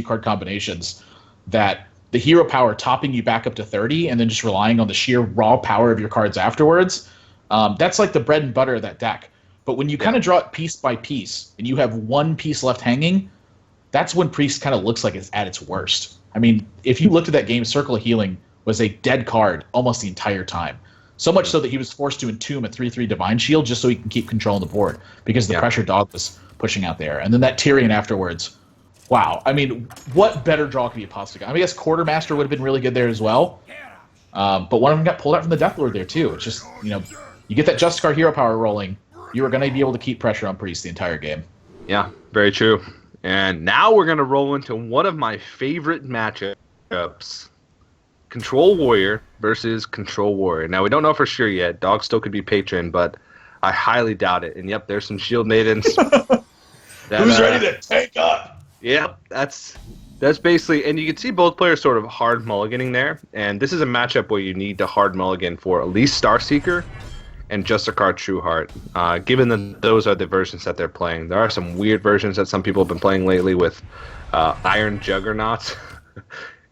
card combinations that the hero power topping you back up to 30 and then just relying on the sheer raw power of your cards afterwards, that's like the bread and butter of that deck. But when you kind of draw it piece by piece and you have one piece left hanging, that's when Priest kind of looks like it's at its worst. I mean, if you looked at that game, Circle of Healing was a dead card almost the entire time. So much so that he was forced to entomb a 3/3 Divine Shield just so he can keep controlling the board because the pressure Dog was pushing out there. And then that Tyrion afterwards. Wow. I mean, what better draw could you possibly get? I mean, I guess Quartermaster would have been really good there as well. But one of them got pulled out from the Deathlord there, too. It's just, you get that Justicar hero power rolling, you are going to be able to keep pressure on Priest the entire game. Yeah, very true. And now we're going to roll into one of my favorite matchups. Control Warrior versus Control Warrior. Now, we don't know for sure yet. Dog still could be patron, but I highly doubt it. And, yep, there's some Shield Maidens. Who's ready to tank up? Yep, that's basically... And you can see both players sort of hard mulliganing there. And this is a matchup where you need to hard mulligan for at least Starseeker and Justicar Trueheart. Given that those are the versions that they're playing. There are some weird versions that some people have been playing lately with Iron Juggernauts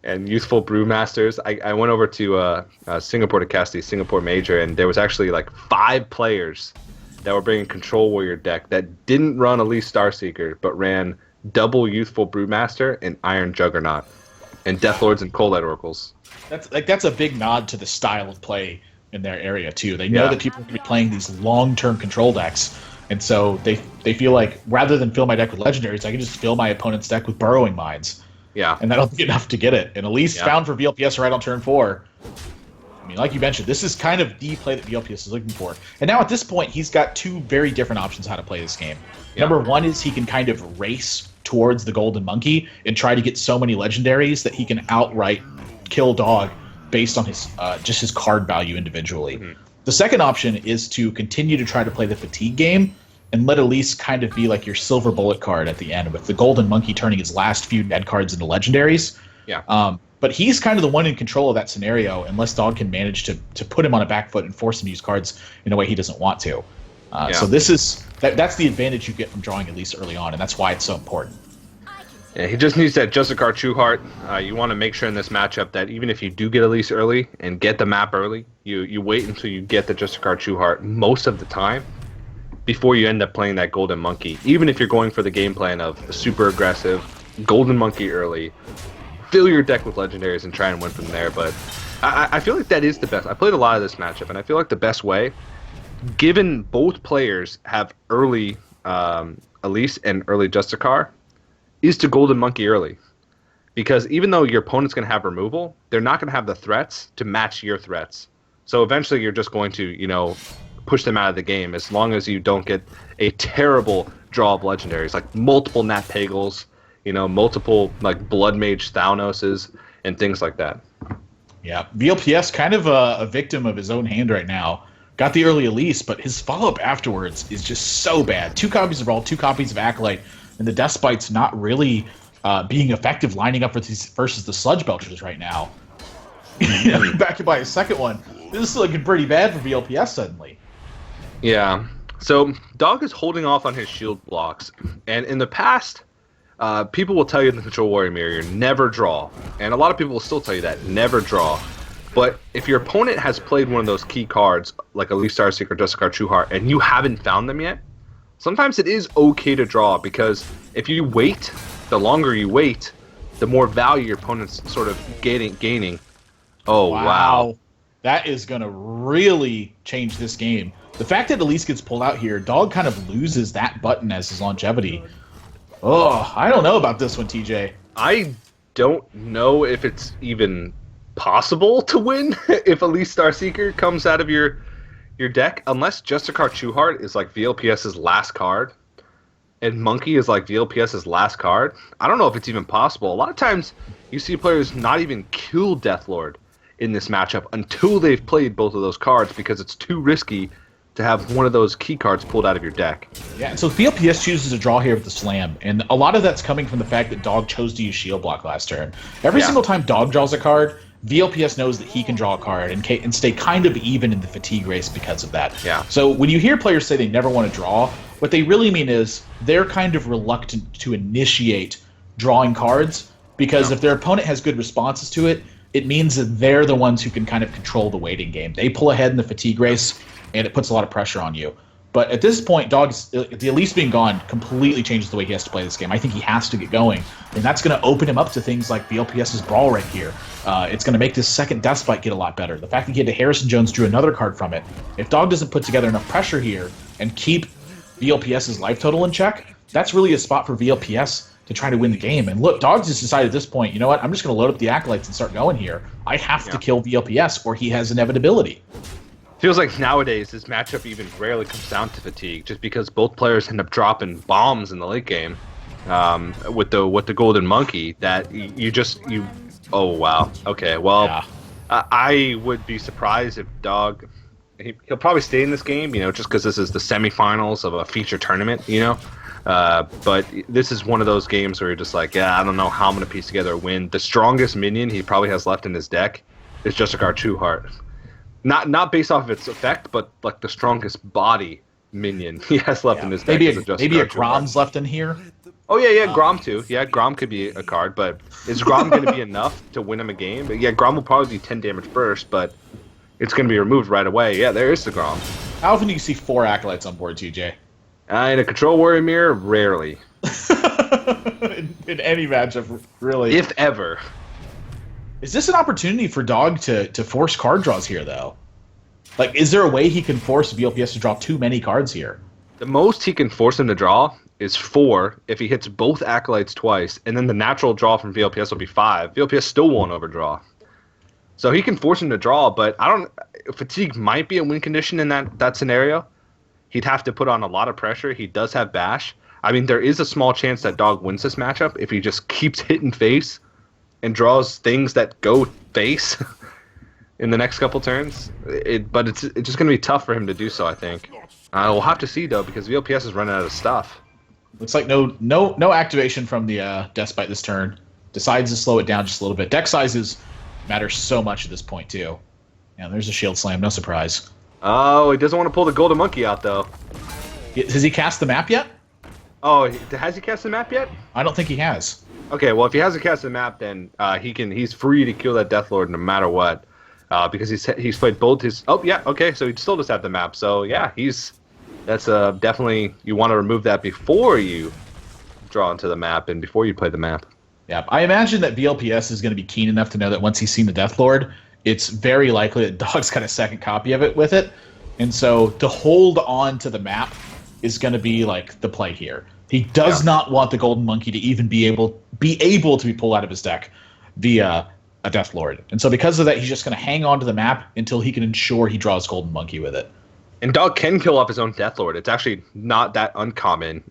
and Youthful Brewmasters. I went over to Singapore to cast the Singapore Major, and there was actually like 5 players that were bringing Control Warrior deck that didn't run Elise Starseeker, but ran double Youthful Brewmaster and Iron Juggernaut and Deathlords and Cold Light Oracles. That's a big nod to the style of play in their area too. They know that people are going to be playing these long-term control decks, and so they feel like rather than fill my deck with legendaries, I can just fill my opponent's deck with Burrowing Mines. Yeah, and that'll be enough to get it. And Elise found for VLPS right on turn 4. I mean, like you mentioned, this is kind of the play that VLPS is looking for. And now at this point, he's got 2 very different options how to play this game. Yeah. Number 1 is he can kind of race towards the Golden Monkey and try to get so many legendaries that he can outright kill Dog based on his just his card value individually. Mm-hmm. The second option is to continue to try to play the fatigue game and let Elise kind of be like your silver bullet card at the end, with the Golden Monkey turning his last few dead cards into legendaries. Yeah. But he's kind of the one in control of that scenario, unless Dog can manage to put him on a back foot and force him to use cards in a way he doesn't want to. So this is that's the advantage you get from drawing Elise early on, and that's why it's so important. Yeah, he just needs that Justicar Trueheart. You want to make sure in this matchup that even if you do get Elise early and get the map early, you wait until you get the Justicar Trueheart most of the time before you end up playing that Golden Monkey. Even if you're going for the game plan of a super aggressive Golden Monkey early, fill your deck with legendaries and try and win from there. But I feel like that is the best. I played a lot of this matchup, and I feel like the best way, given both players have early Elise and early Justicar, is to Golden Monkey early. Because even though your opponent's going to have removal, they're not going to have the threats to match your threats. So eventually you're just going to, push them out of the game as long as you don't get a terrible draw of legendaries, like multiple Nat Pagels, multiple like Blood Mage Thaunoses and things like that. Yeah, VLPS kind of a victim of his own hand right now. Got the early Elise, but his follow-up afterwards is just so bad. 2 copies of Brawl, 2 copies of Acolyte, and the Despite's not really being effective lining up versus the Sludge Belchers right now. Back to buy a second one. This is looking pretty bad for VLPS suddenly. Yeah. So Dog is holding off on his shield blocks, and in the past, people will tell you in the Control Warrior Mirror, never draw, and a lot of people will still tell you that, never draw. But if your opponent has played one of those key cards, like Elise Starseeker or Justicar Trueheart, and you haven't found them yet, sometimes it is okay to draw, because if you wait, the longer you wait, the more value your opponent's sort of gaining. Oh, wow. That is going to really change this game. The fact that Elise gets pulled out here, Dog kind of loses that button as his longevity. Oh, I don't know about this one, TJ. I don't know if it's even possible to win if Elise Starseeker comes out of your deck, unless Justicar Trueheart is like VLPS's last card and Monkey is like VLPS's last card. I don't know if it's even possible. A lot of times you see players not even kill Deathlord in this matchup until they've played both of those cards, because it's too risky to have one of those key cards pulled out of your deck. Yeah, and so VLPS chooses to draw here with the Slam, and a lot of that's coming from the fact that Dog chose to use Shield Block last turn. Every single time Dog draws a card, VLPS knows that he can draw a card and stay kind of even in the fatigue race because of that. Yeah. So when you hear players say they never want to draw, what they really mean is they're kind of reluctant to initiate drawing cards, because if their opponent has good responses to it, it means that they're the ones who can kind of control the waiting game. They pull ahead in the fatigue race, and it puts a lot of pressure on you. But at this point, the Elise being gone completely changes the way he has to play this game. I think he has to get going, and that's going to open him up to things like VLPS's Brawl right here. It's going to make this second Death Spike get a lot better. The fact that he had to Harrison Jones drew another card from it. If Dog doesn't put together enough pressure here and keep VLPS's life total in check, that's really a spot for VLPS to try to win the game. And look, Dog's just decided at this point, you know what, I'm just going to load up the Acolytes and start going here. I have to kill VLPS or he has inevitability. Feels like nowadays this matchup even rarely comes down to fatigue, just because both players end up dropping bombs in the late game with the Golden Monkey. That you oh wow, okay, well, I would be surprised if Dog he'll probably stay in this game, just because this is the semifinals of a feature tournament, but this is one of those games where you're just like, I don't know how I'm gonna piece together a win. The strongest minion he probably has left in his deck is Justicar Trueheart. Not based off of its effect, but like the strongest body minion he has left in his deck. Maybe a Grom's left in here. Oh yeah, Grom too. Yeah, Grom could be a card, but is Grom going to be enough to win him a game? But yeah, Grom will probably be 10 damage burst, but it's going to be removed right away. Yeah, there is the Grom. How often do you see 4 Acolytes on board, TJ? In a Control Warrior mirror, rarely. in any matchup, really. If ever. Is this an opportunity for Dog to force card draws here, though? Like, is there a way he can force VLPS to draw too many cards here? The most he can force him to draw is 4 if he hits both Acolytes twice, and then the natural draw from VLPS will be 5. VLPS still won't overdraw. So he can force him to draw, but Fatigue might be a win condition in that scenario. He'd have to put on a lot of pressure. He does have Bash. I mean, there is a small chance that Dog wins this matchup if he just keeps hitting face and draws things that go face in the next couple turns. But it's just going to be tough for him to do so, I think. We'll have to see, though, because VLPS is running out of stuff. Looks like no activation from the Death Spite this turn. Decides to slow it down just a little bit. Deck sizes matter so much at this point, too. Yeah, there's a Shield Slam, no surprise. Oh, he doesn't want to pull the Golden Monkey out, though. Has he cast the map yet? Oh, has he cast the map yet? I don't think he has. Okay, well, if he hasn't cast the map, then he's free to kill that Death Lord no matter what, because he's played both his. Oh yeah, okay, so he still does have the map. So yeah, that's definitely, you want to remove that before you draw into the map and before you play the map. Yeah, I imagine that VLPS is going to be keen enough to know that once he's seen the Death Lord, it's very likely that Dog's got a second copy of it with it, and so to hold on to the map is going to be like the play here. He does not want the Golden Monkey to even be able to be pulled out of his deck via a Death Lord. And so because of that, he's just going to hang on to the map until he can ensure he draws Golden Monkey with it. And Dog can kill off his own Death Lord. It's actually not that uncommon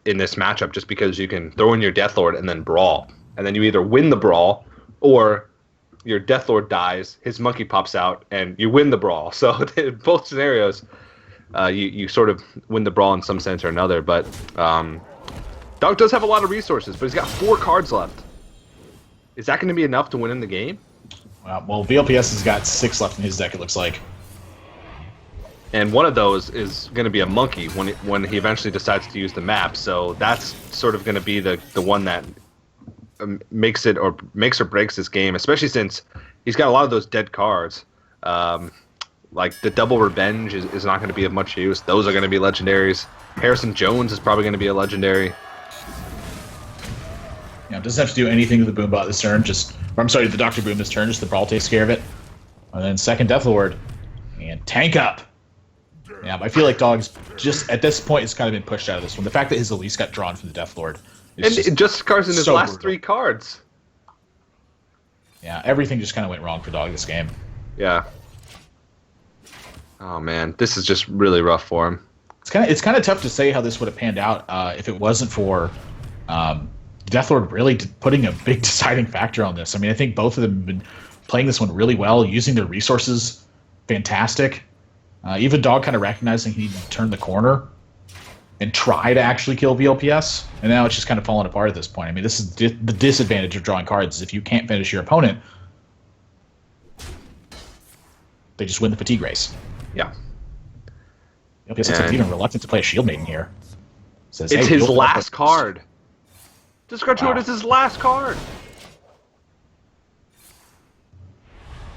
in this matchup, just because you can throw in your Death Lord and then brawl. And then you either win the brawl or your Death Lord dies, his monkey pops out, and you win the brawl. So in both scenarios, you sort of win the brawl in some sense or another, but Dog does have a lot of resources, but he's got 4 cards left. Is that going to be enough to win in the game? Well, VLPS has got 6 left in his deck, it looks like. And one of those is going to be a monkey when he eventually decides to use the map, so that's sort of going to be the one that makes or breaks this game, especially since he's got a lot of those dead cards. Like the Double Revenge is not going to be of much use. Those are going to be legendaries. Harrison Jones is probably going to be a legendary. Yeah, doesn't have to do anything to the Boombot this turn. The Dr. Boom this turn. Just the Brawl takes care of it. And then second Death Lord. And tank up. Yeah, I feel like Dog's just, at this point, has kind of been pushed out of this one. The fact that his Elise got drawn from the Death Lord. And just cards in his last brutal. 3 cards. Yeah, everything just kind of went wrong for Dog this game. Yeah. Oh man, this is just really rough for him. It's kind of tough to say how this would have panned out if it wasn't for Death Lord really putting a big deciding factor on this. I mean, I think both of them have been playing this one really well, using their resources fantastic. Even Dog kind of recognizing he needed to turn the corner and try to actually kill VLPS, and now it's just kind of falling apart at this point. I mean, this is the disadvantage of drawing cards. Is if you can't finish your opponent, they just win the fatigue race. Yeah. VLPS looks like even reluctant to play a Shield Maiden here. Says, it's his last card. Discard Two Heart is his last card.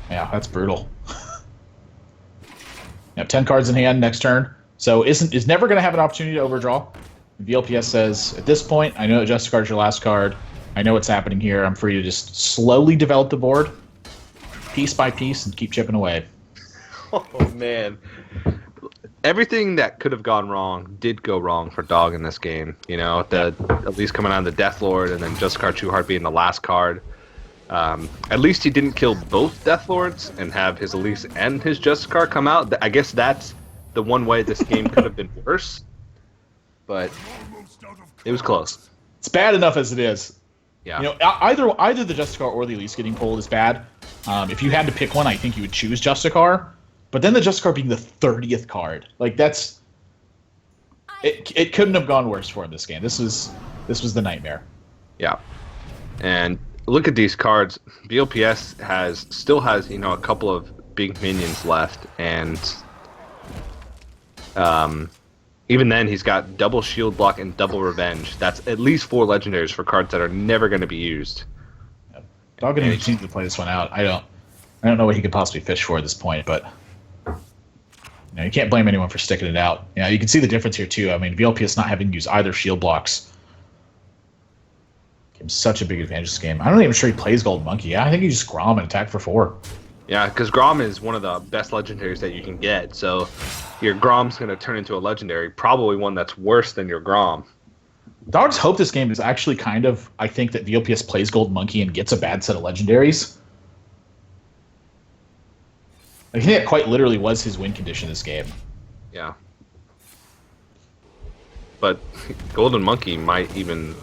Yeah, that's brutal. You have 10 cards in hand next turn, so is never going to have an opportunity to overdraw. VLPS says, at this point, I know that Justicard's your last card. I know what's happening here. I'm free to just slowly develop the board, piece by piece, and keep chipping away. Oh, man. Everything that could have gone wrong did go wrong for Dog in this game. You know, at least coming on the Death Lord and then Justicard True Heart being the last card. At least he didn't kill both Death Lords and have his Elise and his Justicar come out. I guess that's the one way this game could have been worse. But it was close. It's bad enough as it is. Yeah. You know, either the Justicar or the Elise getting pulled is bad. If you had to pick one, I think you would choose Justicar. But then the Justicar being the 30th card, like that's it couldn't have gone worse for him this game. This was the nightmare. Yeah. And look at these cards. VLPS still has, you know, a couple of big minions left, and even then he's got double shield block and double revenge. That's at least 4 legendaries for cards that are never going to be used. Yep. Dog gonna need to play this one out. I don't know what he could possibly fish for at this point, but you know, you can't blame anyone for sticking it out. Yeah, you can see the difference here too. I mean, VLPS not having to use either shield blocks gave him such a big advantage this game. I'm not even sure he plays Gold Monkey. Yeah, I think he just Grom and attack for 4. Yeah, because Grom is one of the best legendaries that you can get. So your Grom's going to turn into a legendary, probably one that's worse than your Grom. Dog's hope this game is actually kind of, I think, that VLPS plays Gold Monkey and gets a bad set of legendaries. I think that quite literally was his win condition this game. Yeah. But Golden Monkey might even...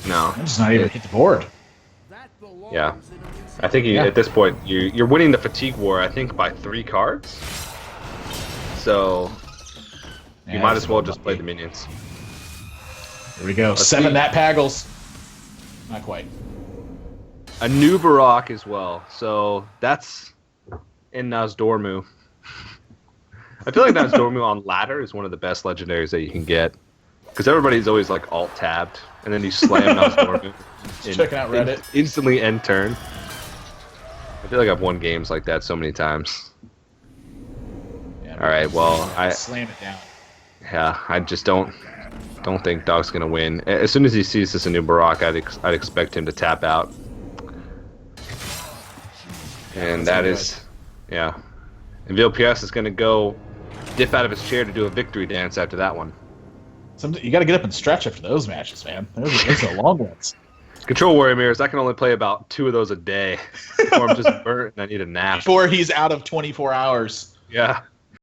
No. I'm just not even hit the board. Yeah. I think at this point, you're winning the Fatigue War, I think, by 3 cards. So you might as well just play the minions. Here we go. 7 Nat Paggles. Not quite. A new Barak as well. So that's in Nazdormu. I feel like Nazdormu on ladder is one of the best legendaries that you can get. Because everybody's always like alt-tabbed, and then you slam Nazdormu. Checking out Reddit. Instantly end turn. I feel like I've won games like that so many times. Yeah, all right, well, slam it down. Yeah, I just don't think Dog's gonna win. As soon as he sees this new Barak, I'd expect him to tap out. And that is, yeah. And VLPS is gonna go dip out of his chair to do a victory dance after that one. You got to get up and stretch after those matches, man. Those are long ones. Control Warrior Mirrors, I can only play about 2 of those a day. Or I'm just burnt and I need a nap. Before he's out of 24 hours. Yeah.